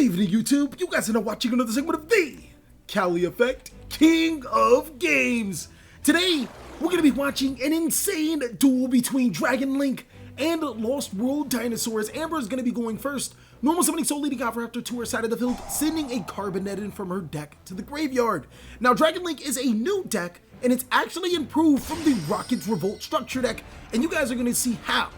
evening, YouTube. You guys are now watching another segment of TheCaliEffect, King of Games. Today, we're going to be watching an insane duel between Dragon Link and Lost World Dinosaurs. Amber is going to be going first. Normal summoning soul leading off after to her side of the field, sending a Carbonettin from her deck to the graveyard. Now, Dragon Link is a new deck, and it's actually improved from the Rocket's Revolt structure deck, and you guys are going to see how.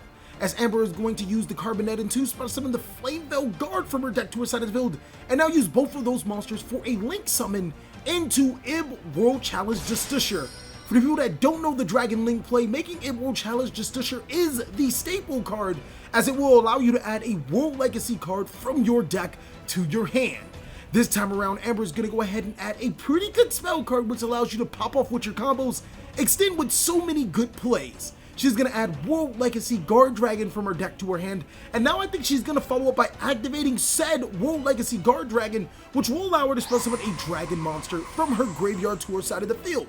As Amber is going to use the Carbonettin to special summon the Flamevale Guard from her deck to her side of the field, and now use both of those monsters for a Link summon into Ib World Challenge Justiciar. For the people that don't know the Dragon Link play, making Ib World Challenge Justiciar is the staple card, as it will allow you to add a World Legacy card from your deck to your hand. This time around, Amber is going to go ahead and add a pretty good spell card, which allows you to pop off with your combos, extend with so many good plays. She's going to add World Legacy Guard Dragon from her deck to her hand, and now I think she's going to follow up by activating said World Legacy Guard Dragon, which will allow her to special summon a dragon monster from her graveyard to her side of the field.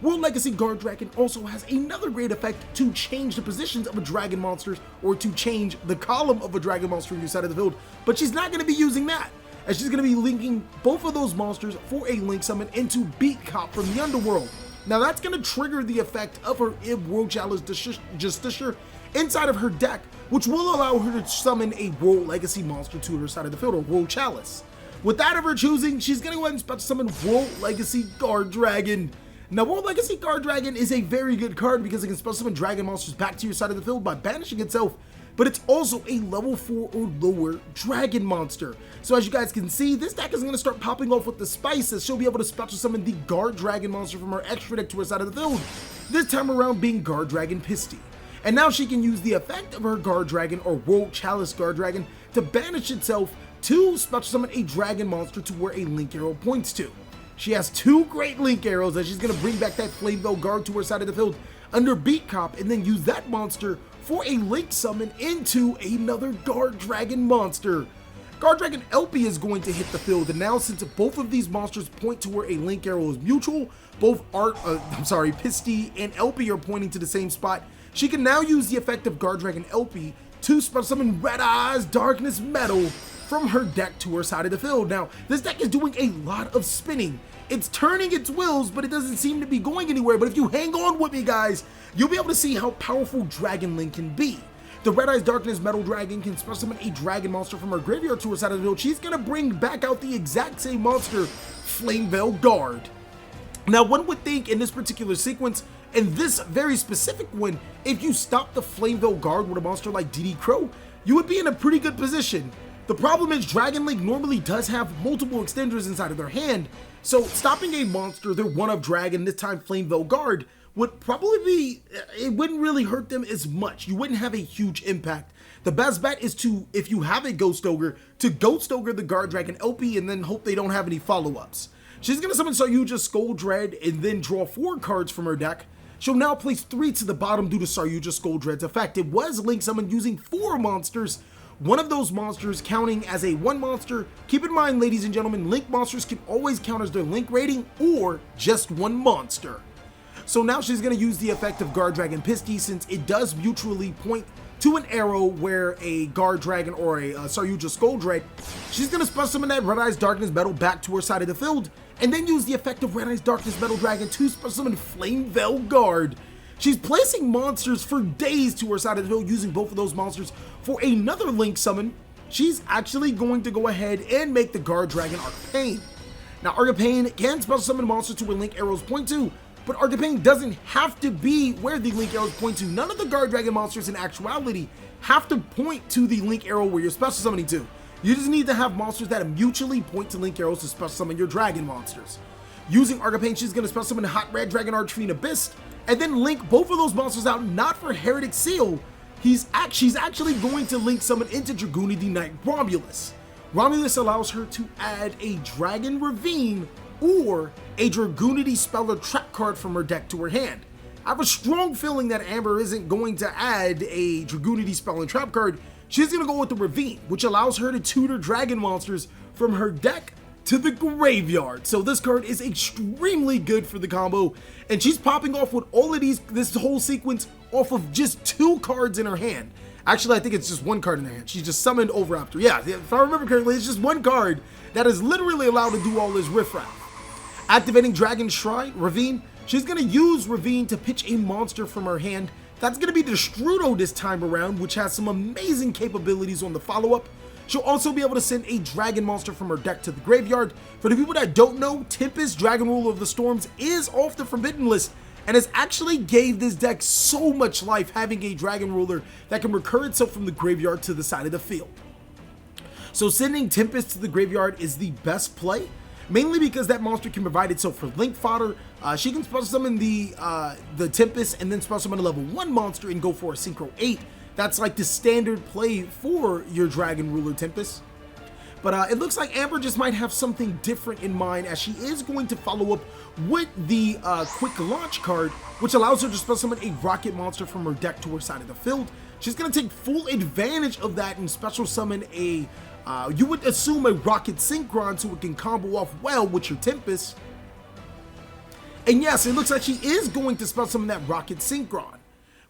World Legacy Guard Dragon also has another great effect to change the positions of a dragon monster, or to change the column of a dragon monster on your side of the field, but she's not going to be using that, as she's going to be linking both of those monsters for a Link summon into Beat Cop from the Underworld. Now that's going to trigger the effect of her Ib World Challenge Justiciar inside of her deck, which will allow her to summon a World Legacy monster to her side of the field, or World Chalice. With that of her choosing, she's going to go ahead and special summon World Legacy Guard Dragon. Now, World Legacy Guard Dragon is a very good card because it can special summon dragon monsters back to your side of the field by banishing itself, but it's also a level 4 or lower dragon monster. So as you guys can see, this deck is going to start popping off with the spices. She'll be able to special summon the Guard Dragon monster from her extra deck to her side of the field, this time around being Guard Dragon Pisty. And now she can use the effect of her Guard Dragon, or World Chalice Guard Dragon, to banish itself to special summon a dragon monster to where a Link arrow points to. She has two great Link arrows that she's going to bring back that Flamevale Guard to her side of the field under Beat Cop, and then use that monster for a Link summon into another Guard Dragon monster. Guard Dragon LP is going to hit the field, and now since both of these monsters point to where a Link arrow is mutual, both Pisty and LP are pointing to the same spot, she can now use the effect of Guard Dragon LP to special summon Red Eyes Darkness Metal from her deck to her side of the field. Now, this deck is doing a lot of spinning. It's turning its wheels, but it doesn't seem to be going anywhere. But if you hang on with me, guys, you'll be able to see how powerful Dragon Link can be. The Red Eyes Darkness Metal Dragon can special summon a dragon monster from her graveyard to her side of the field. She's going to bring back out the exact same monster, Flamevale Guard. Now, one would think in this particular sequence, in this very specific one, if you stop the Flamevale Guard with a monster like DD Crow, you would be in a pretty good position. The problem is Dragon Link normally does have multiple extenders inside of their hand, so stopping a monster, their one of Dragon, this time Flamevale Guard, would probably be, it wouldn't really hurt them as much. You wouldn't have a huge impact. The best bet is to, if you have a Ghost Ogre, to Ghost Ogre the Guard Dragon LP and then hope they don't have any follow-ups. She's going to summon Saryuja's Skull Dread and then draw 4 cards from her deck. She'll now place 3 to the bottom due to Saryuja's Skull Dread's effect. It was Link summoned using 4 monsters, one of those monsters counting as a 1 monster. Keep in mind, ladies and gentlemen, Link monsters can always count as their Link rating or just 1 monster. So now she's going to use the effect of Guard Dragon Pisty, since it does mutually point to an arrow where a Guard Dragon or a Saryuja Skull Dread. She's going to special summon that Red Eyes Darkness Metal back to her side of the field, and then use the effect of Red Eyes Darkness Metal Dragon to special summon Flamevale Guard. She's placing monsters for days to her side of the field, using both of those monsters for another Link summon. She's actually going to go ahead and make the Guard Dragon Arcane. Now, Arcane can special summon monsters to where Link arrows point to, but Arcane doesn't have to be where the Link arrows point to. None of the Guard Dragon monsters in actuality have to point to the Link arrow where you're special summoning to. You just need to have monsters that mutually point to Link arrows to special summon your dragon monsters. Using Arcane, she's going to special summon Hot Red Dragon Archfiend Abyss, and then link both of those monsters out, not for Heretic Seal. She's actually going to link summon into Dragoonity Knight Romulus. Romulus allows her to add a Dragon Ravine or a Dragoonity Speller Trap card from her deck to her hand. I have a strong feeling that Amber isn't going to add a Dragoonity Spell and Trap card. She's going to go with the Ravine, which allows her to tutor dragon monsters from her deck to the graveyard. So this card is extremely good for the combo, and she's popping off with all of this whole sequence off of just 2 cards in her hand. Actually, I think it's just one card in their hand. She just summoned Overraptor. Yeah, if I remember correctly, it's just one card that is literally allowed to do all this riffraff. Activating Dragon Shrine, Ravine. She's going to use Ravine to pitch a monster from her hand. That's going to be Destrudo this time around, which has some amazing capabilities on the follow-up. She'll also be able to send a dragon monster from her deck to the graveyard. For the people that don't know, Tempest, Dragon Ruler of the Storms, is off the Forbidden list and has actually gave this deck so much life, having a Dragon Ruler that can recur itself from the graveyard to the side of the field. So sending Tempest to the graveyard is the best play, mainly because that monster can provide itself for Link fodder. She can special summon the Tempest and then special summon a level 1 monster and go for a Synchro 8. That's like the standard play for your Dragon Ruler Tempest. But it looks like Amber just might have something different in mind, as she is going to follow up with the Quick Launch card, which allows her to special summon a Rocket monster from her deck to her side of the field. She's going to take full advantage of that and special summon a, you would assume, a Rocket Synchron, so it can combo off well with your Tempest. And yes, it looks like she is going to special summon that Rocket Synchron.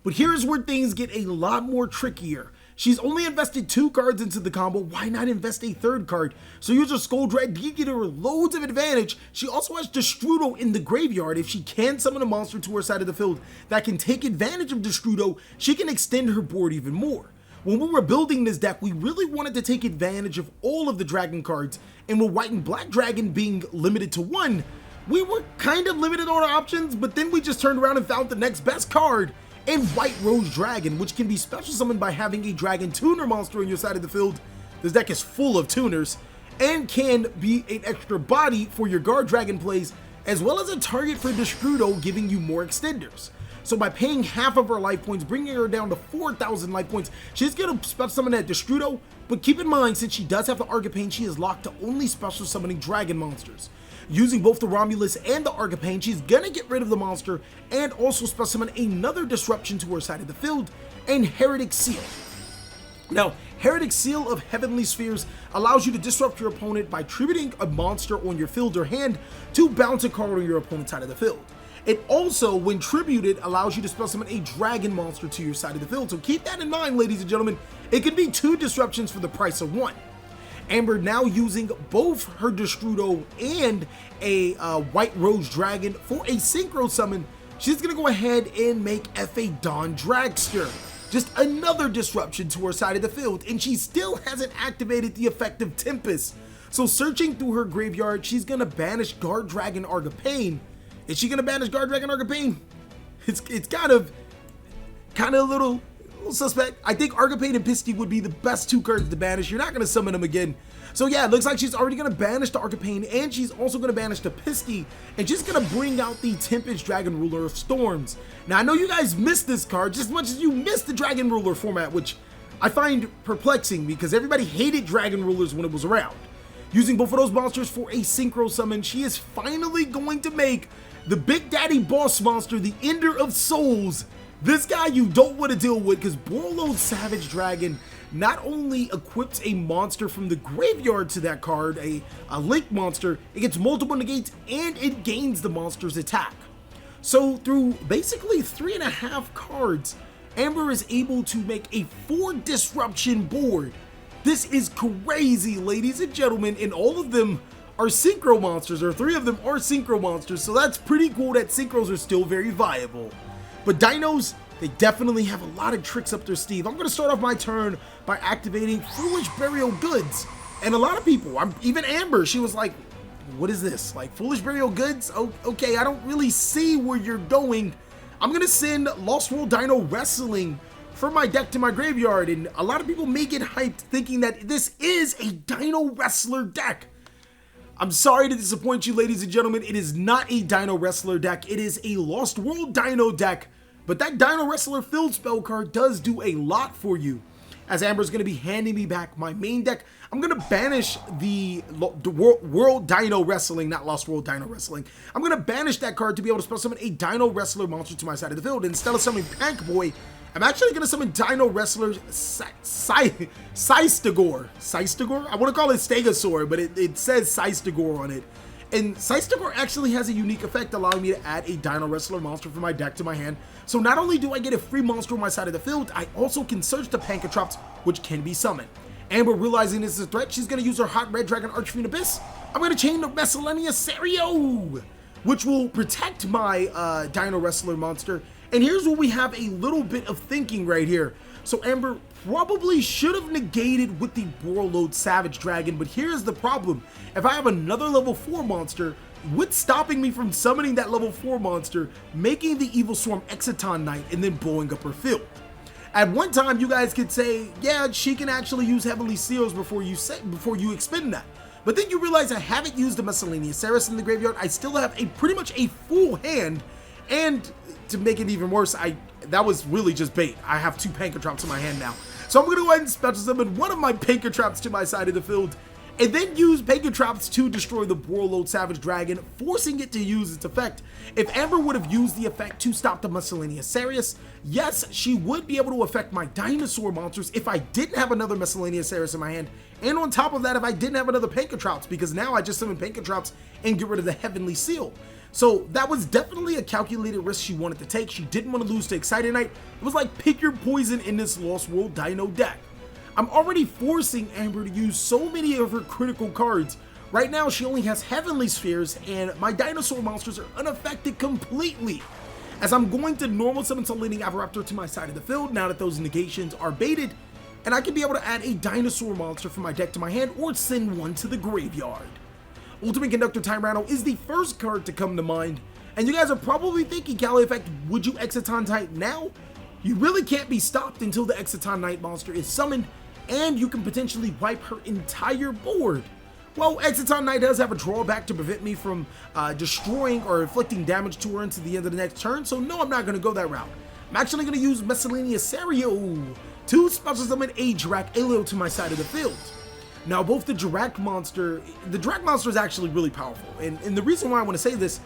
But here's where things get a lot more trickier. She's only invested 2 cards into the combo. Why not invest a 3rd card? So use her Skull Dread to give her loads of advantage. She also has Destrudo in the graveyard. If she can summon a monster to her side of the field that can take advantage of Destrudo, she can extend her board even more. When we were building this deck, we really wanted to take advantage of all of the dragon cards, and with White and Black Dragon being limited to 1, we were kind of limited on our options, but then we just turned around and found the next best card in White Rose Dragon, which can be special summoned by having a Dragon Tuner monster on your side of the field. This deck is full of tuners, and can be an extra body for your Guard Dragon plays, as well as a target for Destrudo, giving you more extenders. So by paying half of her life points, bringing her down to 4,000 life points, she's going to special summon that Destrudo, but keep in mind, since she does have the Argapane, she is locked to only special summoning dragon monsters. Using both the Romulus and the Argapane, she's gonna get rid of the monster and also special summon another disruption to her side of the field, and Heretic Seal. Now, Heretic Seal of Heavenly Spheres allows you to disrupt your opponent by tributing a monster on your field or hand to bounce a card on your opponent's side of the field. It also, when tributed, allows you to special summon a dragon monster to your side of the field. So keep that in mind, ladies and gentlemen. It could be 2 disruptions for the price of 1. Amber now using both her Destrudo and a White Rose Dragon for a Synchro summon. She's going to go ahead and make F.A. Dawn Dragster. Just another disruption to her side of the field, and she still hasn't activated the effect of Tempest. So searching through her graveyard, she's going to banish Guard Dragon Argapane. Is she going to banish Guard Dragon Argapane? It's kind of a little suspect. I think Argapane and Pisty would be the best 2 cards to banish. You're not going to summon them again. So yeah, it looks like she's already going to banish the Argapane, and she's also going to banish the Pisty, and she's going to bring out the Tempest Dragon Ruler of Storms. Now, I know you guys missed this card just as much as you missed the Dragon Ruler format, which I find perplexing because everybody hated Dragon Rulers when it was around. Using both of those monsters for a Synchro summon, she is finally going to make the Big Daddy Boss monster, the Ender of Souls. This guy you don't want to deal with, because Borload Savage Dragon not only equips a monster from the graveyard to that card, a Link monster, it gets multiple negates and it gains the monster's attack. So through basically 3.5 cards, Amber is able to make a 4 disruption board. This is crazy, ladies and gentlemen, and all of them are Synchro monsters, or 3 of them are Synchro monsters, so that's pretty cool that Synchros are still very viable. But Dinos, they definitely have a lot of tricks up their sleeve. I'm going to start off my turn by activating Foolish Burial Goods. And a lot of people, even Amber, she was like, what is this? Like, Foolish Burial Goods? Oh, okay, I don't really see where you're going. I'm going to send Lost World Dino Wrestling from my deck to my graveyard. And a lot of people may get hyped thinking that this is a Dino Wrestler deck. I'm sorry to disappoint you, ladies and gentlemen. It is not a Dino Wrestler deck. It is a Lost World Dino deck. But that Dino Wrestler Field Spell card does do a lot for you. As Amber's going to be handing me back my main deck, I'm going to banish the World Dino Wrestling, not Lost World Dino Wrestling. I'm going to banish that card to be able to spell summon a Dino Wrestler monster to my side of the field. Instead of summoning Pank Boy, I'm actually going to summon Dino Wrestler Seistigor. I want to call it Stegosaur, but it says Seistigor on it. And Sidesticker actually has a unique effect allowing me to add a Dino Wrestler monster from my deck to my hand. So not only do I get a free monster on my side of the field, I also can search the Pancatrops, which can be summoned. Amber, realizing this is a threat, she's going to use her Hot Red Dragon Archfiend Abyss. I'm going to chain the Miscellaneous Serio, which will protect my Dino Wrestler monster. And here's where we have a little bit of thinking right here. So Amber probably should have negated with the Borreload Savage Dragon, but here's the problem. If I have another level 4 monster, what's stopping me from summoning that level 4 monster, making the Evil Swarm Exciton Knight, and then blowing up her field? At one time, you guys could say, yeah, she can actually use Heavenly Seals before you expend that. But then you realize I haven't used the Miscellaneous Ceres in the graveyard. I still have pretty much a full hand, and to make it even worse, that was really just bait. I have 2 Pancatrops in my hand now. So I'm going to go ahead and special summon one of my Pancatrops to my side of the field, and then use Pancatrops to destroy the Borreload Savage Dragon, forcing it to use its effect. If Amber would have used the effect to stop the Miscellaneous Ceres, yes, she would be able to affect my dinosaur monsters if I didn't have another Miscellaneous Ceres in my hand, and on top of that, if I didn't have another Pancatrops, because now I just summon Pancatrops and get rid of the Heavenly Seal. So that was definitely a calculated risk she wanted to take. She didn't want to lose to Excited Knight. It was like pick your poison in this Lost World Dino deck. I'm already forcing Amber to use so many of her critical cards. Right now, she only has Heavenly Spheres, and my dinosaur monsters are unaffected completely. As I'm going to normal summon Selene Avaraptor to my side of the field now that those negations are baited, and I can be able to add a dinosaur monster from my deck to my hand or send one to the graveyard. Ultimate Conductor Tyranno is the first card to come to mind, and you guys are probably thinking, TheCaliEffect, would you Exciton Knight now? You really can't be stopped until the Exciton Knight monster is summoned, and you can potentially wipe her entire board. Well, Exciton Knight does have a drawback to prevent me from destroying or inflicting damage to her until the end of the next turn, so no, I'm not going to go that route. I'm actually going to use Miscellaneous Serio to special summon a Drac-Elio to my side of the field. Now, both the Drac monster is actually really powerful, and the reason why I want to say this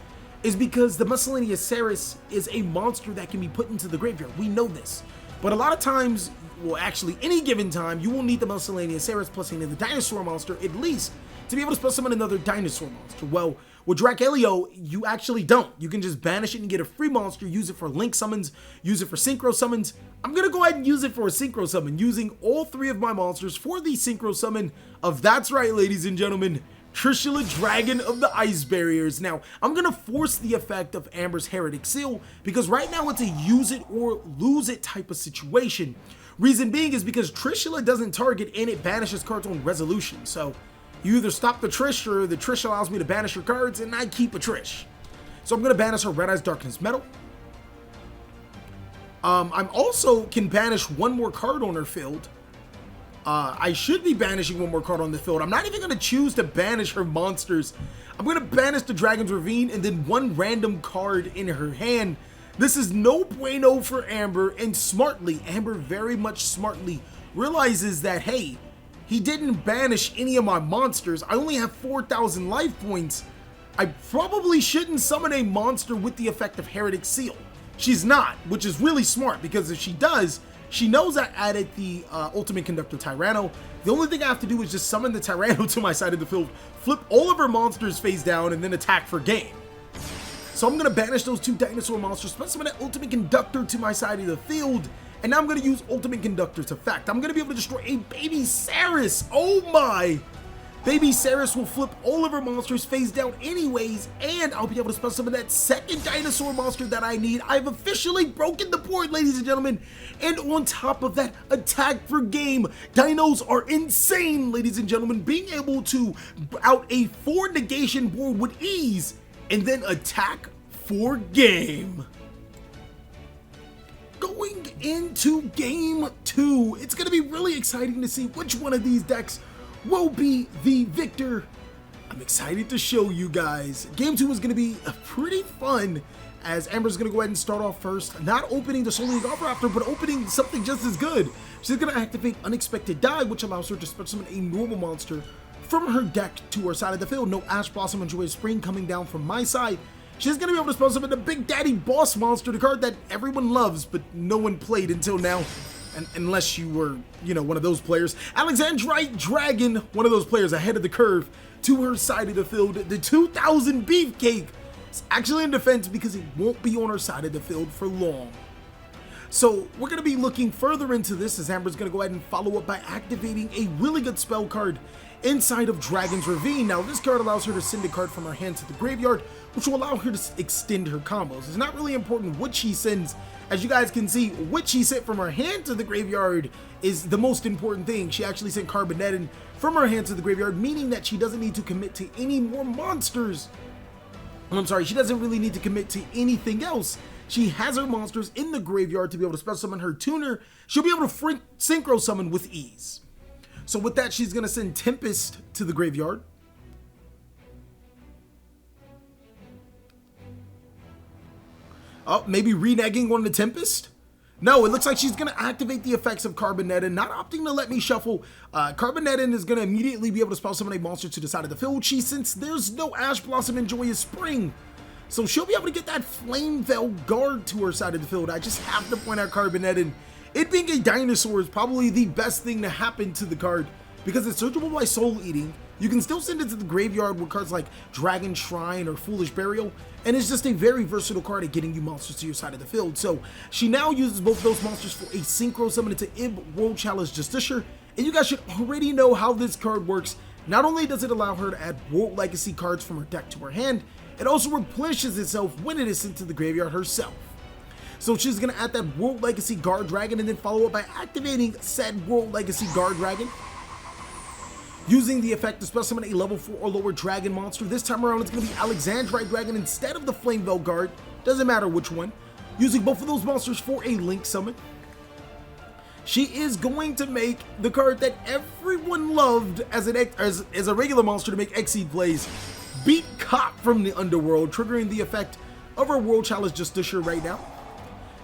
is because the Miscellaneous Ceres is a monster that can be put into the graveyard. We know this, but a lot of times, well, actually, any given time, you will need the Miscellaneous Ceres plus another dinosaur monster at least to be able to special summon another dinosaur monster. Well, with Drac-Elio, you actually don't. You can just banish it and get a free monster, use it for link summons, use it for synchro summons. I'm going to go ahead and use it for a synchro summon, using all 3 of my monsters for the synchro summon of, that's right, ladies and gentlemen, Trishula Dragon of the Ice Barriers. Now, I'm going to force the effect of Amber's Heretic Seal, because right now it's a use it or lose it type of situation. Reason being is because Trishula doesn't target and it banishes cards on resolution, so you either stop the Trish or the Trish allows me to banish your cards and I keep a Trish. So I'm going to banish her Red Eyes Darkness Metal. I'm also can banish one more card on her field. I should be banishing one more card on the field. I'm not even going to choose to banish her monsters. I'm going to banish the Dragon's Ravine and then one random card in her hand. This is no bueno for Amber, and smartly, Amber very much smartly realizes that, hey, he didn't banish any of my monsters. I only have 4,000 life points. I probably shouldn't summon a monster with the effect of Heretic Seal. She's not, which is really smart, because if she does, she knows I added the Ultimate Conductor Tyranno. The only thing I have to do is just summon the Tyranno to my side of the field, flip all of her monsters face down, and then attack for game. So I'm going to banish those 2 dinosaur monsters, special summon that Ultimate Conductor to my side of the field, and now I'm going to use Ultimate Conductor's effect. I'm going to be able to destroy a Baby Ceres. Oh my! Baby Ceres will flip all of her monsters face down anyways, and I'll be able to special summon that second dinosaur monster that I need. I've officially broken the board, ladies and gentlemen, and on top of that, attack for game. Dinos are insane, ladies and gentlemen, being able to out a 4 negation board with ease, and then attack for game. Going into game 2, it's going to be really exciting to see which one of these decks will be the victor. I'm excited to show you guys. Game 2 is going to be pretty fun, as Amber's going to go ahead and start off first, not opening the Soul League After, but opening something just as good. She's going to activate Unexpected Die, which allows her to special summon a normal monster from her deck to her side of the field. No Ash Blossom and Joyous Spring coming down from my side. She's going to be able to special summon the Big Daddy Boss monster, the card that everyone loves, but no one played until now. Unless you were, you know, one of those players. Alexandrite Dragon, one of those players ahead of the curve. to her side of the field. The 2000 Beefcake is actually in defense because it won't be on her side of the field for long. So we're going to be looking further into this as Amber's going to go ahead and follow up by activating a really good spell card inside of Dragon's Ravine. Now this card allows her to send a card from her hand to the graveyard, which will allow her to extend her combos. It's not really important what she sends. As you guys can see, what she sent from her hand to the graveyard is the most important thing. She actually sent Carbonetin from her hand to the graveyard, meaning that she doesn't need to commit to any more monsters. I'm sorry, she doesn't really need to commit to anything else. She has her monsters in the graveyard to be able to special summon her tuner. She'll be able to synchro summon with ease. So with that, she's going to send Tempest to the graveyard. Oh, maybe reneging on the Tempest? No, it looks like she's going to activate the effects of Carbonetin, not opting to let me shuffle. Carbonetin is going to immediately be able to spell summon a monster to the side of the field. Since there's no Ash Blossom and Joyous Spring, so she'll be able to get that Flame Veil Guard to her side of the field. I just have to point out Carbonetin. It being a dinosaur is probably the best thing to happen to the card because it's searchable by Soul Eating. You can still send it to the graveyard with cards like Dragon Shrine or Foolish Burial, and it's just a very versatile card at getting you monsters to your side of the field. So she now uses both of those monsters for a synchro summon into Ib World Challenge Justiciar, and you guys should already know how this card works. Not only does it allow her to add World Legacy cards from her deck to her hand, it also replenishes itself when it is sent to the graveyard herself. So she's going to add that World Legacy Guard Dragon and then follow up by activating said World Legacy Guard Dragon. Using the effect to special summon a level 4 or lower dragon monster. This time around it's going to be Alexandrite Dragon instead of the Flame Veil Guard. Doesn't matter which one. Using both of those monsters for a Link summon. She is going to make the card that everyone loved as a regular monster to make Exceed plays. Beat Cop from the Underworld, triggering the effect of her World Challenge Justiciar right now.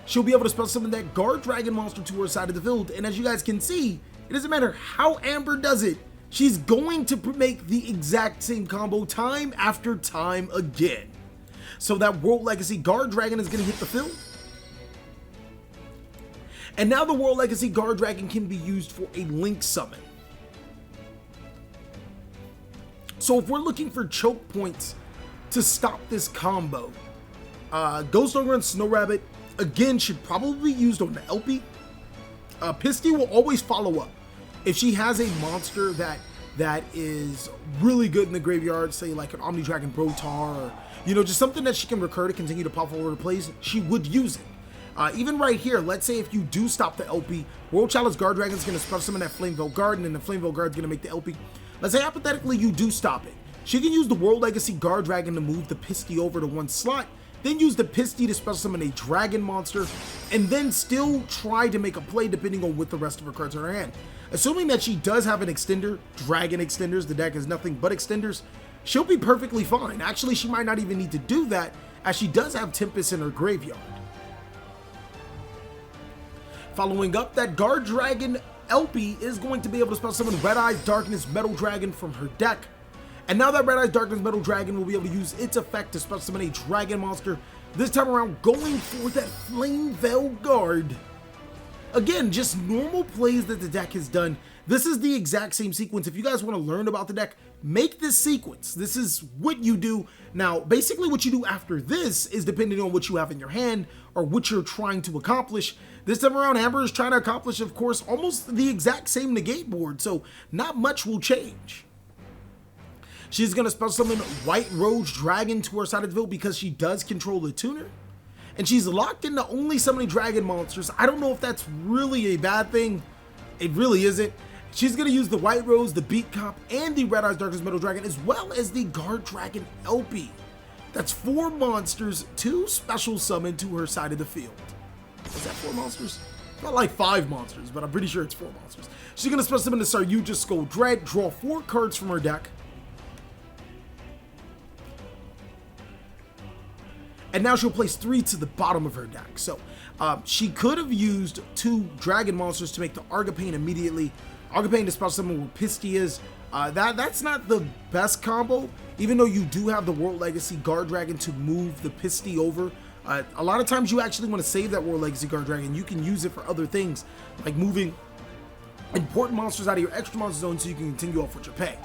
She'll be able to special summon that Guard Dragon monster to her side of the field, and as you guys can see, it doesn't matter how Amber does it, she's going to make the exact same combo time after time again. So that World Legacy Guard Dragon is going to hit the field. And now the World Legacy Guard Dragon can be used for a Link summon. So if we're looking for choke points to stop this combo, Ghost Ogre and Snow Rabbit, again, should probably be used on the LP. Pisty will always follow up. If she has a monster that is really good in the graveyard, say like an Omni Dragon Brotar, or just something that she can recur to continue to pop over the plays, she would use it. Even right here, let's say if you do stop the LP, World Challenge Guard Dragon is going to special summon that Flame Veil Guard, and then the Flame Veil Guard is going to make the LP. Let's say hypothetically you do stop it. She can use the World Legacy Guard Dragon to move the Pisty over to one slot, then use the Pisty to special summon a dragon monster, and then still try to make a play depending on what the rest of her cards are in her hand. Assuming that she does have an extender, dragon extenders, the deck is nothing but extenders, she'll be perfectly fine. Actually, she might not even need to do that, as she does have Tempest in her graveyard. Following up, that Guard Dragon LP is going to be able to special summon Red Eyes Darkness Metal Dragon from her deck. And now that Red Eyes Darkness Metal Dragon will be able to use its effect to special summon a dragon monster, this time around going for that Flame Veil Guard. Again, just normal plays that the deck has done. This is the exact same sequence. If you guys want to learn about the deck, make this sequence. This is what you do. Now, basically what you do after this is depending on what you have in your hand or what you're trying to accomplish. This time around, Amber is trying to accomplish, of course, almost the exact same negate board, so not much will change. She's going to special summon White Rose Dragon to her side of the field because she does control the tuner. And she's locked into only summoning dragon monsters. I don't know if that's really a bad thing. It really isn't. She's going to use the White Rose, the Beat Cop, and the Red Eyes Darkness Metal Dragon, as well as the Guard Dragon LP. That's 4 monsters to special summon to her side of the field. Is that 4 monsters? Not like 5 monsters, but I'm pretty sure it's 4 monsters. She's going to special summon the Saryuja Skull Dread, draw 4 cards from her deck. And now she'll place 3 to the bottom of her deck. So she could have used 2 dragon monsters to make the Argapane immediately. Argapane to special summon where Pisty is. That's not the best combo, even though you do have the World Legacy Guard Dragon to move the Pisty over. A lot of times you actually want to save that World Legacy Guard Dragon. You can use it for other things, like moving important monsters out of your extra monster zone so you can continue off with your pay.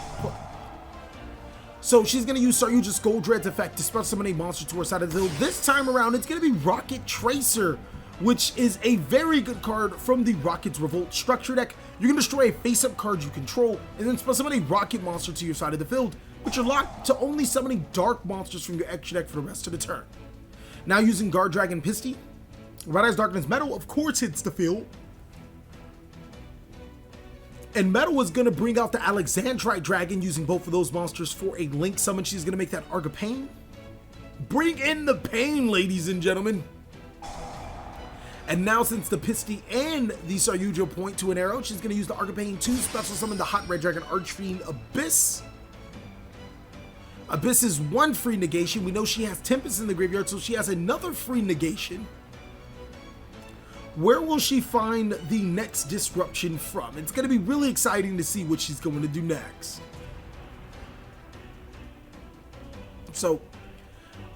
So she's going to use Saryuja's Goldred's effect to special summon a monster to her side of the field. This time around, it's going to be Rokket Tracer, which is a very good card from the Rocket's Revolt structure deck. You can destroy a face-up card you control, and then special summon a Rokket monster to your side of the field, but you're locked to only summoning dark monsters from your extra deck for the rest of the turn. Now using Guard Dragon Pisty, Red Eyes Darkness Metal, of course, hits the field. And Metal is going to bring out the Alexandrite Dragon using both of those monsters for a Link summon. She's going to make that Arc of Pain. Bring in the pain, ladies and gentlemen. And now, since the Pisty and the Saryuja point to an arrow, she's going to use the Arc of Pain to special summon the Hot Red Dragon Archfiend Abyss. Abyss is one free negation. We know she has Tempest in the graveyard, so she has another free negation. Where will she find the next disruption from? It's going to be really exciting to see what she's going to do next. So,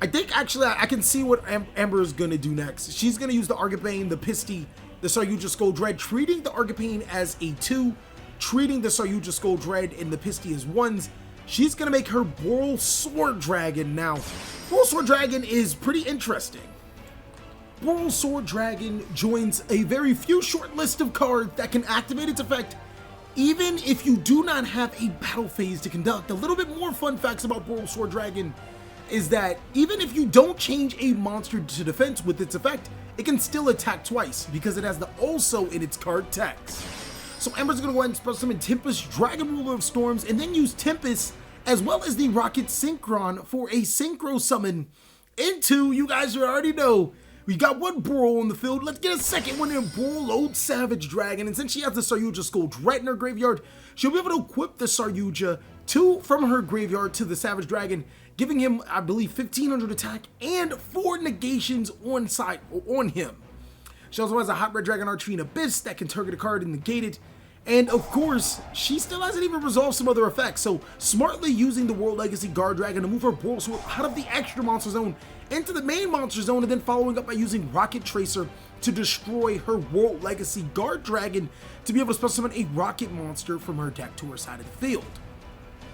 I think actually I can see what Amber is going to do next. She's going to use the Arc of Pain, the Pisty, the Saryuja Skull Dread, treating the Arc of Pain as a 2, treating the Saryuja Skull Dread and the Pisty as 1s. She's going to make her Boral Sword Dragon. Now, Boral Sword Dragon is pretty interesting. Boral Sword Dragon joins a very few short list of cards that can activate its effect even if you do not have a battle phase to conduct. A little bit more fun facts about Boral Sword Dragon is that even if you don't change a monster to defense with its effect, it can still attack twice because it has the also in its card text. So Amber's going to go ahead and special summon Tempest, Dragon Ruler of Storms, and then use Tempest as well as the Rokket Synchron for a Synchro summon into, you guys already know, we got one Boral on the field. Let's get a second one in Boral Old Savage Dragon. And since she has the Saryuja Skull Dread in her graveyard, she'll be able to equip the Saryuja from her graveyard to the Savage Dragon, giving him, I believe, 1500 attack and 4 negations on him. She also has a Hot Red Dragon Archfiend Abyss that can target a card and negate it. And of course, she still hasn't even resolved some other effects, so smartly using the World Legacy Guard Dragon to move her Boral Sword out of the extra monster zone into the main monster zone, and then following up by using Rokket Tracer to destroy her World Legacy Guard Dragon to be able to special summon a Rokket monster from her deck to her side of the field.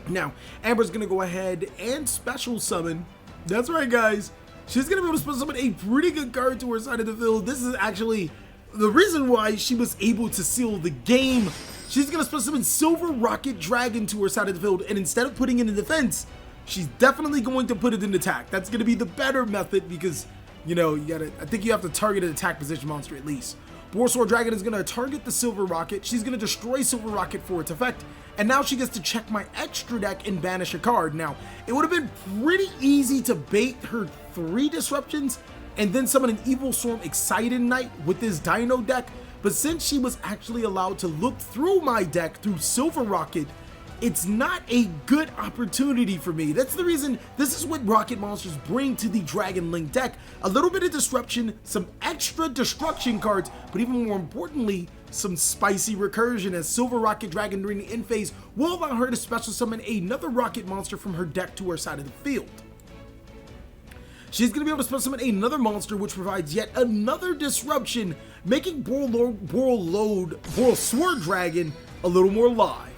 Now, Amber's going to go ahead and special summon, that's right guys, she's going to be able to special summon a pretty good card to her side of the field. This is actually the reason why she was able to seal the game. She's going to special summon Silver Rokket Dragon to her side of the field, and instead of putting it in defense, she's definitely going to put it in attack. That's going to be the better method because, you know, I think you have to target an attack position monster at least. Boral Sword Dragon is going to target the Silver Rokket. She's going to destroy Silver Rokket for its effect, and now she gets to check my extra deck and banish a card. Now, it would have been pretty easy to bait her 3 disruptions and then summon an Evil Storm Excited Knight with this Dino deck, but since she was actually allowed to look through my deck through Silver Rokket, it's not a good opportunity for me. That's the reason this is what Rokket monsters bring to the Dragon Link deck. A little bit of disruption, some extra destruction cards, but even more importantly, some spicy recursion, as Silver Rokket Dragon during the end phase will allow her to special summon another Rokket monster from her deck to her side of the field. She's going to be able to special summon another monster which provides yet another disruption, making Boral Sword Dragon a little more live.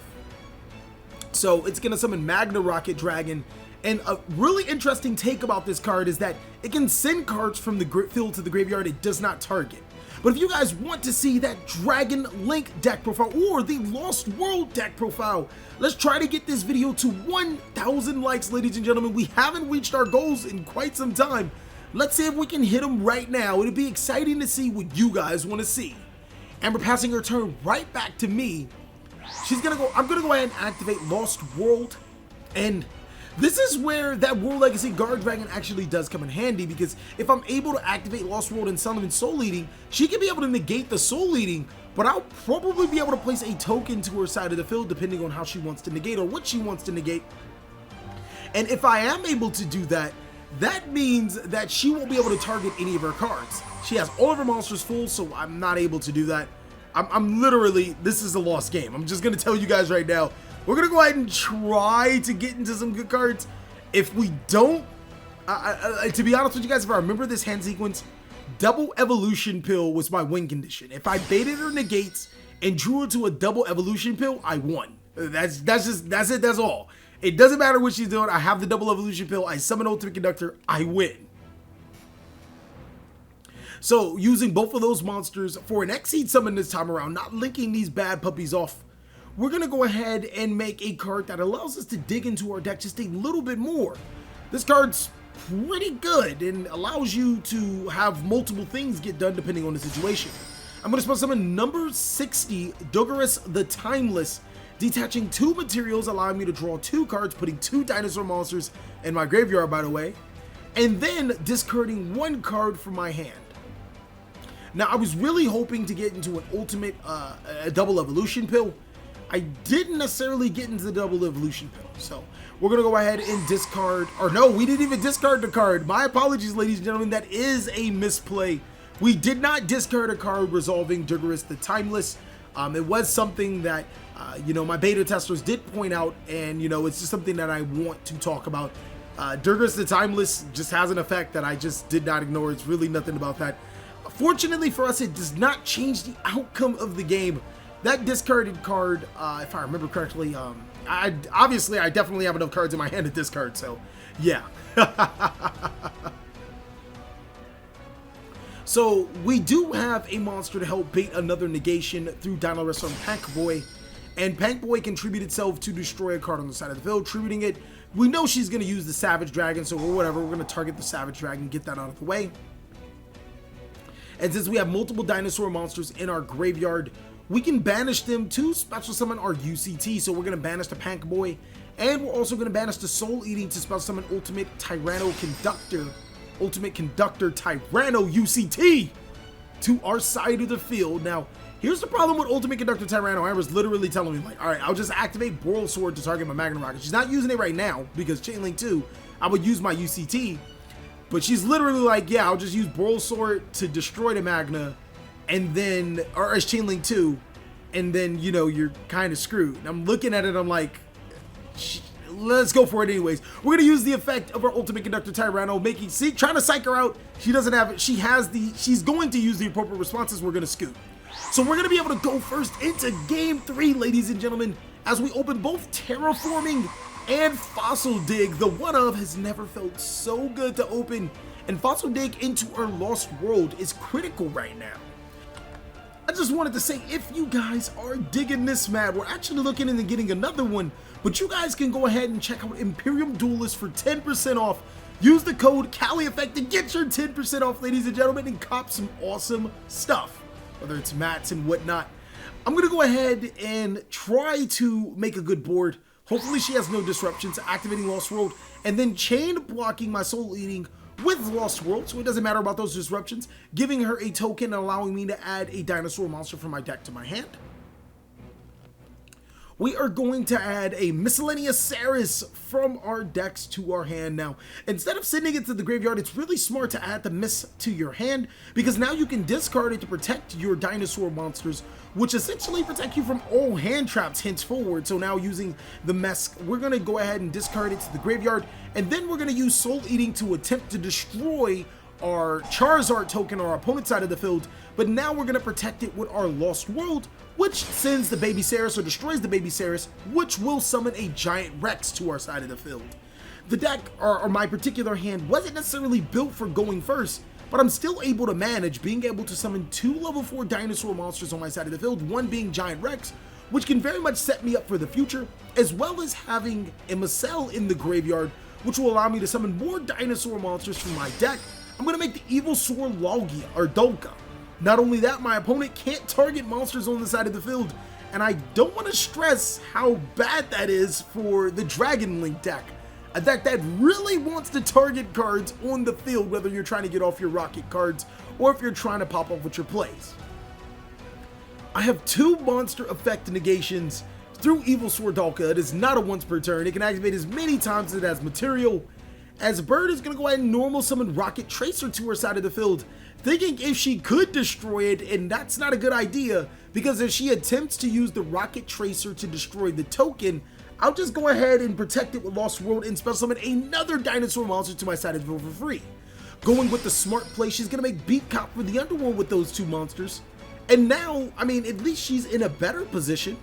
So it's going to summon Magna Rokket Dragon, and a really interesting take about this card is that it can send cards from the field to the graveyard it does not target. But if you guys want to see that Dragon Link deck profile or the Lost World deck profile, let's try to get this video to 1,000 likes, ladies and gentlemen. We haven't reached our goals in quite some time. Let's see if we can hit them right now. It'd be exciting to see what you guys want to see. Amber passing her turn right back to me. I'm gonna go ahead and activate Lost World, and this is where that World Legacy Guard Dragon actually does come in handy, because if I'm able to activate Lost World and summon Soul Eating, she can be able to negate the Soul Eating, but I'll probably be able to place a token to her side of the field depending on how she wants to negate or what she wants to negate. And if I am able to do that, that means that she won't be able to target any of her cards. She has all of her monsters full, so I'm not able to do that. I'm literally, this is a lost game. I'm just going to tell you guys right now, we're going to go ahead and try to get into some good cards. If we don't, to be honest with you guys, if I remember this hand sequence, double evolution pill was my win condition. If I baited her negates and drew her to a double evolution pill, I won. That's it, that's all. It doesn't matter what she's doing. I have the double evolution pill. I summon Ultimate Conductor. I win. So using both of those monsters for an Exceed summon this time around, not linking these bad puppies off, we're going to go ahead and make a card that allows us to dig into our deck just a little bit more. This card's pretty good and allows you to have multiple things get done depending on the situation. I'm going to spell summon number 60, Duelanalysis the Timeless, detaching 2 materials, allowing me to draw 2 cards, putting 2 dinosaur monsters in my graveyard, by the way, and then discarding 1 card from my hand. Now, I was really hoping to get into an ultimate a double evolution pill. I didn't necessarily get into the double evolution pill, so we're going to go ahead and discard, or no, we didn't even discard the card. My apologies, ladies and gentlemen, that is a misplay. We did not discard a card resolving Duelanalysis the Timeless. It was something that, you know, my beta testers did point out, and, you know, it's just something that I want to talk about. Duelanalysis the Timeless just has an effect that I just did not ignore. It's really nothing about that. Fortunately for us, it does not change the outcome of the game. That discarded card, if I remember correctly, obviously I definitely have enough cards in my hand to discard, so yeah. So we do have a monster to help bait another negation through Dino Wrestler Pank Boy, and Pank Boy can tribute itself to destroy a card on the side of the field. Tributing it, we know she's going to use the Savage Dragon, so whatever, we're going to target the Savage Dragon, get that out of the way. And since we have multiple dinosaur monsters in our graveyard, we can banish them to special summon our UCT. So we're going to banish the Pank Boy, and we're also going to banish the Soul Eating to special summon Ultimate Conductor Tyranno UCT to our side of the field. Now, here's the problem with Ultimate Conductor Tyranno. I was literally telling me, like, all right, I'll just activate Boral Sword to target my Magna Rocket. She's not using it right now because Chain Link 2, I would use my UCT. But she's literally like, yeah, I'll just use Boral Sword to destroy the Magna, and then, or as Chain Link 2, and then, you know, you're kind of screwed. And I'm looking at it, I'm like, let's go for it anyways. We're going to use the effect of our Ultimate Conductor Tyranno, trying to psych her out. She doesn't have it. She's going to use the appropriate responses. We're going to scoot. So we're going to be able to go first into Game 3, ladies and gentlemen, as we open both Terraforming and Fossil Dig. The one of has never felt so good to open, and Fossil Dig into our Lost World is critical right now. I just wanted to say, if you guys are digging this map, we're actually looking into getting another one, but you guys can go ahead and check out Imperium Duelist for 10% off. Use the code TheCaliEffect to get your 10% off, ladies and gentlemen, and cop some awesome stuff, whether it's mats and whatnot. I'm going to go ahead and try to make a good board. Hopefully she has no disruptions, activating Lost World, and then chain blocking my Soul Eating with Lost World, so it doesn't matter about those disruptions, giving her a token and allowing me to add a dinosaur monster from my deck to my hand. We are going to add a Miscellaneous Saris from our decks to our hand. Now, instead of sending it to the graveyard, it's really smart to add the Miss to your hand, because now you can discard it to protect your dinosaur monsters, which essentially protect you from all hand traps henceforward. So now using the Mess, we're going to go ahead and discard it to the graveyard, and then we're going to use Soul Eating to attempt to destroy our Charizard token on our opponent's side of the field, but now we're going to protect it with our Lost World, which sends the Baby Saris or destroys the Baby Saris, which will summon a Giant Rex to our side of the field. The deck, or my particular hand, wasn't necessarily built for going first, but I'm still able to manage being able to summon 2 level 4 dinosaur monsters on my side of the field, one being Giant Rex, which can very much set me up for the future, as well as having a Macel in the graveyard, which will allow me to summon more dinosaur monsters from my deck. I'm going to make the Evilsaur Logia, or Dolka. Not only that, my opponent can't target monsters on the side of the field, and I don't want to stress how bad that is for the Dragon Link deck. A deck that really wants to target cards on the field, whether you're trying to get off your Rokket cards, or if you're trying to pop off with your plays. I have 2 monster effect negations through Evilsaur Dolka. It is not a once per turn. It can activate as many times as it has material. As Bird is going to go ahead and normal summon Rokket Tracer to her side of the field, thinking if she could destroy it, and that's not a good idea, because if she attempts to use the Rokket Tracer to destroy the token, I'll just go ahead and protect it with Lost World and special summon another dinosaur monster to my side of the field for free. Going with the smart play, she's going to make Beat Cop for the Underworld with those 2 monsters. And now, I mean, at least she's in a better position,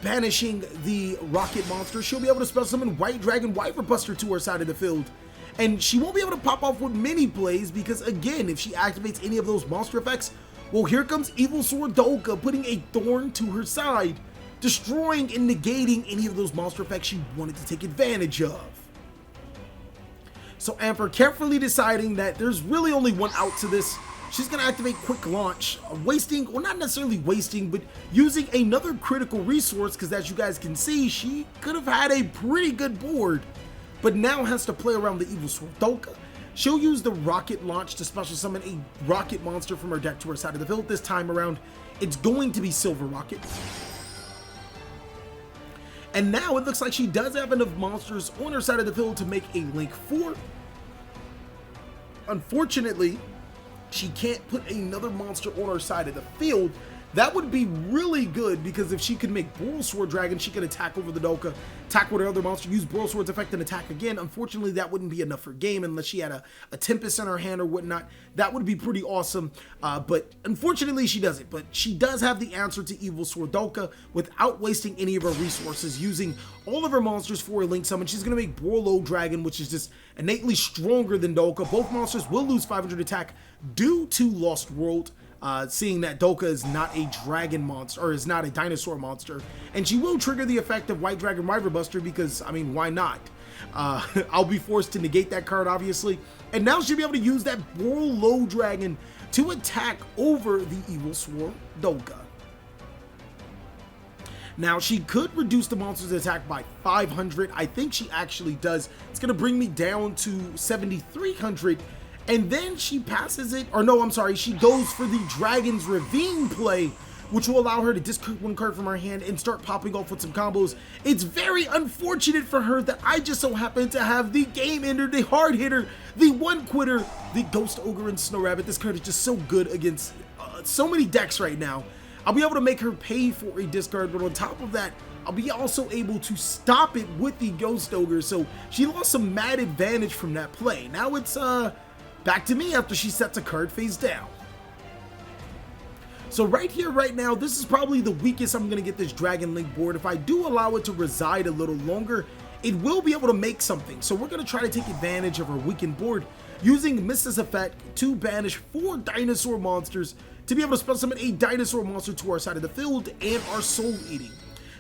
banishing the Rokket monster, she'll be able to spell summon White Dragon Wyver Buster to her side of the field. And she won't be able to pop off with mini plays because, again, if she activates any of those monster effects, well, here comes Evil Sword Dolka putting a thorn to her side, destroying and negating any of those monster effects she wanted to take advantage of. So Amber, carefully deciding that there's really only one out to this, she's going to activate Quick Launch, wasting, or not necessarily wasting, but using another critical resource, because as you guys can see, she could have had a pretty good board, but now has to play around the Evil Sword Dolka. She'll use the Rokket Launch to special summon a Rokket monster from her deck to her side of the field. This time around, it's going to be Silver Rokket. And now it looks like she does have enough monsters on her side of the field to make a Link 4. Unfortunately, she can't put another monster on her side of the field. That would be really good, because if she could make Boral Sword Dragon, she could attack over the Dolka, attack with her other monster, use Boral Sword's effect and attack again. Unfortunately, that wouldn't be enough for game unless she had a Tempest in her hand or whatnot. That would be pretty awesome, but unfortunately she doesn't. But she does have the answer to Evil Sword Dolka without wasting any of her resources, using all of her monsters for a Link summon. She's going to make Boral Dragon, which is just innately stronger than Dolka. Both monsters will lose 500 attack due to Lost World. Seeing that Dolka is not a dragon monster, or is not a dinosaur monster, and she will trigger the effect of White Dragon Wyver Buster because, I mean, why not? I'll be forced to negate that card, obviously, and now she'll be able to use that Boral Dragon to attack over the Evil Sword Dolka. Now, she could reduce the monster's attack by 500. I think she actually does. It's going to bring me down to 7,300. And then she passes it, or no, I'm sorry, she goes for the Dragon's Ravine play, which will allow her to discard one card from her hand and start popping off with some combos. It's very unfortunate for her that I just so happen to have the game ender, the hard hitter, the one quitter, the Ghost Ogre and Snow Rabbit. This card is just so good against so many decks right now. I'll be able to make her pay for a discard, but on top of that, I'll be also able to stop it with the Ghost Ogre. So she lost some mad advantage from that play. Now it's back to me after she sets a card face down. So right here, right now, this is probably the weakest I'm going to get this Dragon Link board. If I do allow it to reside a little longer, it will be able to make something. So we're going to try to take advantage of our weakened board using Mrs. Effect to banish 4 dinosaur monsters to be able to spell summon a dinosaur monster to our side of the field and our Soul Eating.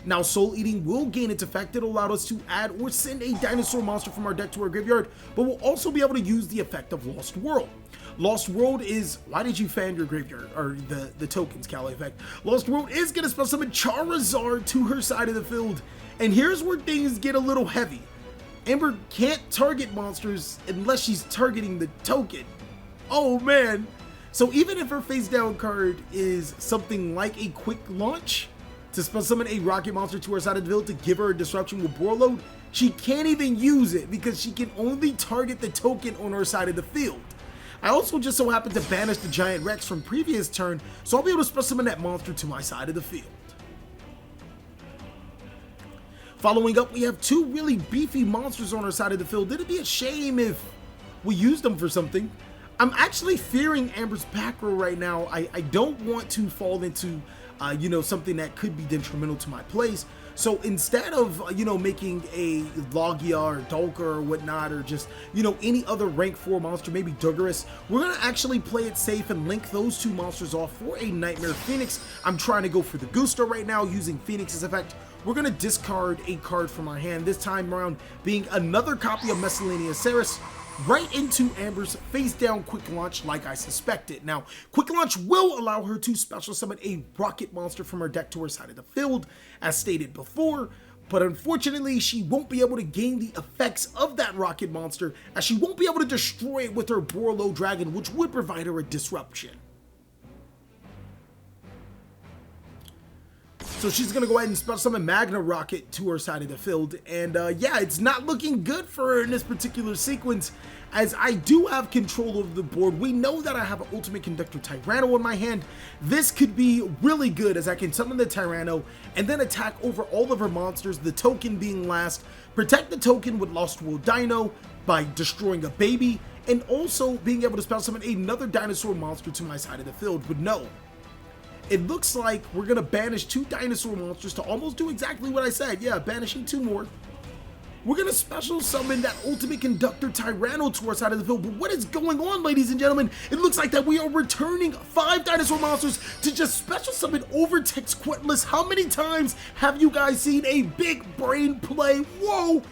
Now, Soul Eating will gain its effect. It'll allow us to add or send a dinosaur monster from our deck to our graveyard, but we'll also be able to use the effect of Lost World. Lost World is, why did you fan your graveyard, or the tokens, TheCaliEffect? Lost World is going to spell summon Charizard to her side of the field, and here's where things get a little heavy. Amber can't target monsters unless she's targeting the token. Oh man. So even if her face down card is something like a Quick Launch, to spell summon a Rokket monster to her side of the field to give her a disruption with Boral, she can't even use it because she can only target the token on her side of the field. I also just so happen to banish the Giant Rex from previous turn, so I'll be able to spell summon that monster to my side of the field. Following up, we have 2 really beefy monsters on our side of the field. It'd be a shame if we used them for something. I'm actually fearing Amber's back row right now. I don't want to fall into you know, something that could be detrimental to my plays. So instead of, you know, making a Logia or Dolka or whatnot, or just, you know, any other rank 4 monster, maybe Duggarus, we're going to actually play it safe and link those 2 monsters off for a Nightmare Phoenix. I'm trying to go for the Gusto right now using Phoenix's effect. We're going to discard a card from our hand, this time around being another copy of Miscellaneous Ceres, right into Amber's face down Quick Launch like I suspected. Now, Quick Launch will allow her to special summon a Rokket monster from her deck to her side of the field, as stated before, but unfortunately she won't be able to gain the effects of that Rokket monster, as she won't be able to destroy it with her Boral Dragon, which would provide her a disruption. So she's going to go ahead and special summon Magna Rokket to her side of the field. And yeah, it's not looking good for her in this particular sequence, as I do have control of the board. We know that I have an Ultimate Conductor Tyranno in my hand. This could be really good, as I can summon the Tyranno and then attack over all of her monsters, the token being last, protect the token with Lost World Dino by destroying a baby, and also being able to special summon another dinosaur monster to my side of the field. But no, it looks like we're going to banish 2 dinosaur monsters to almost do exactly what I said. Yeah, banishing 2 more. We're going to special summon that ultimate conductor Tyranno to our side of the field. But what is going on, ladies and gentlemen? It looks like that we are returning 5 dinosaur monsters to just special summon Overtext Quentless. How many times have you guys seen a big brain play? Whoa!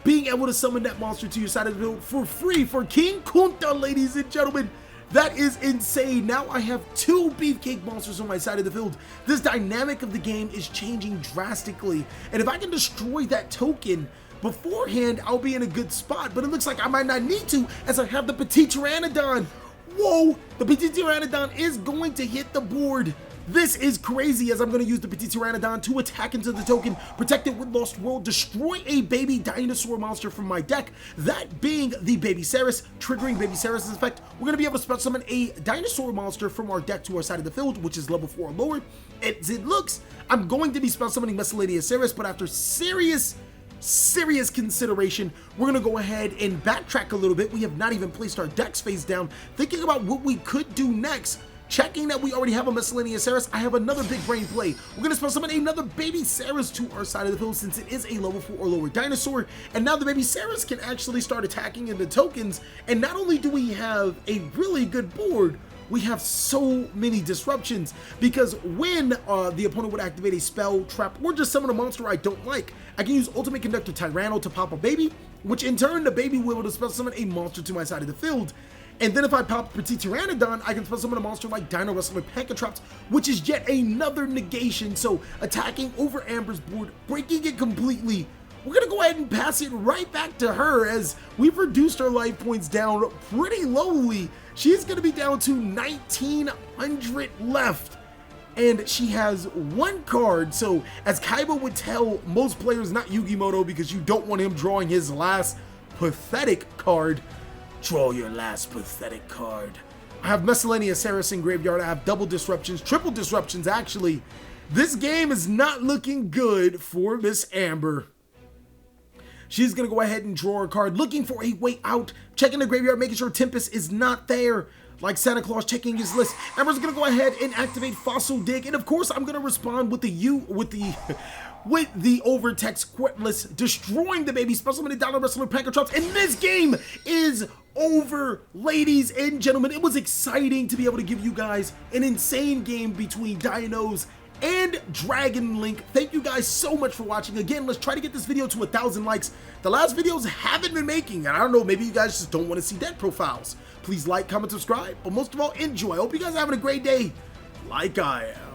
Being able to summon that monster to your side of the field for free for King Kunta, ladies and gentlemen. That is insane. Now I have 2 beefcake monsters on my side of the field. This dynamic of the game is changing drastically. And if I can destroy that token beforehand, I'll be in a good spot. But it looks like I might not need to, as I have the Petit Pteranodon. Whoa, the Petit Pteranodon is going to hit the board. This is crazy, as I'm going to use the Petit Pteranodon to attack into the token, protect it with Lost World, destroy a baby dinosaur monster from my deck, that being the Baby Saris, triggering Baby Saris' effect. We're going to be able to special summon a dinosaur monster from our deck to our side of the field, which is level 4 or lower. As it looks, I'm going to be special summoning Miscellaneous Saris, but after serious consideration, we're going to go ahead and backtrack a little bit. We have not even placed our decks face down, thinking about what we could do next. Checking that we already have a Miscellaneous Saris, I have another big brain play. We're going to special summon another Baby Saris to our side of the field, since it is a level 4 or lower dinosaur. And now the Baby Saris can actually start attacking into tokens. And not only do we have a really good board, we have so many disruptions, because when the opponent would activate a spell, trap, or just summon a monster I don't like, I can use Ultimate Conductor Tyranno to pop a baby, which in turn the baby will be able to special summon a monster to my side of the field. And then if I pop Petit Pteranodon, I can special summon a monster like Dino Wrestler Pankatrops, which is yet another negation. So attacking over Amber's board, breaking it completely. We're going to go ahead and pass it right back to her, as we've reduced our life points down pretty lowly. She's going to be down to 1,900 left, and she has 1 card. So as Kaiba would tell most players, not Yugimoto, because you don't want him drawing his last pathetic card, draw your last pathetic card. I have Miscellaneous Saris in graveyard. I have double disruptions, triple disruptions actually. This game is not looking good for Miss Amber. She's going to go ahead and draw a card, looking for a way out, checking the graveyard, making sure Tempest is not there. Like Santa Claus checking his list. Amber's going to go ahead and activate Fossil Dig. And of course, I'm going to respond with the Overtext Quentless, destroying the baby special summon Dino Wrestler Pankatrops. And this game is over, ladies and gentlemen. It was exciting to be able to give you guys an insane game between Dinos and Dragon Link. Thank you guys so much for watching. Again, let's try to get this video to 1,000 likes. The last videos haven't been making, and I don't know, maybe you guys just don't want to see deck profiles. Please like, comment, subscribe, but most of all, enjoy. I hope you guys are having a great day, like I am.